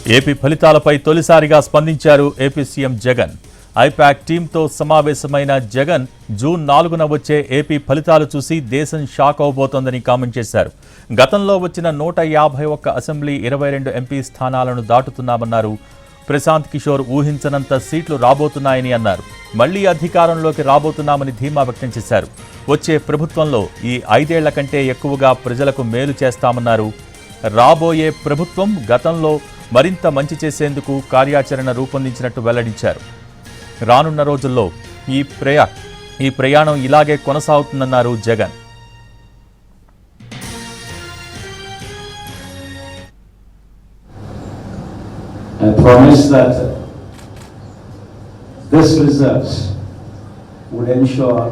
AP ఫలితాలపై తొలిసారిగా స్పందించారు ఏపీ సీఎం జగన్. ఐపాక్ టీంతో సమావేశమైన జగన్ జూన్ 4న వచ్చే ఏపీ ఫలితాలు చూసి దేశం షాక్ అవబోతోందని కామెంట్ చేశారు. గతంలో వచ్చిన 151 అసెంబ్లీ 22 ఎంపీ స్థానాలను దాటుతున్నామన్నారు. ప్రశాంత్ కిషోర్ ఊహించనంత సీట్లు రాబోతున్నాయని అన్నారు. మళ్లీ అధికారంలోకి రాబోతున్నామని ధీమా వ్యక్తం చేశారు. వచ్చే ప్రభుత్వంలో ఈ 5 ఏళ్ల కంటే ఎక్కువగా ప్రజలకు మేలు చేస్తామన్నారు. రాబోయే ప్రభుత్వం గతంలో మరింత మంచి చేసేందుకు కార్యాచరణ రూపొందించినట్టు వెల్లడించారు. రానున్న రోజుల్లో ఈ ప్రయాణం ఇలాగే కొనసాగుతుందన్నారు Jagan. I promise that this results would ensure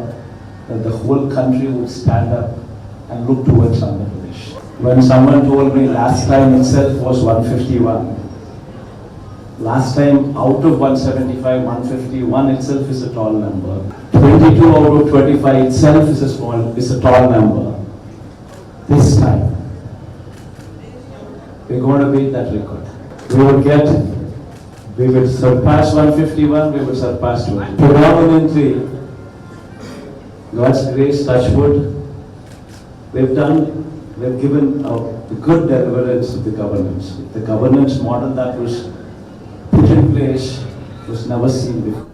that the whole country would stand up and look towards Andhra Pradesh. When someone told me last time itself was 151, last time out of 175, 151 itself is a tall number. 22 out of 25 itself is a tall number. This time, we're going to beat that record. We will surpass 151, we will surpass 200. Predominantly, God's grace, touch wood, we've given a good deliverance to the governance. The governance model that was put in place was never seen before.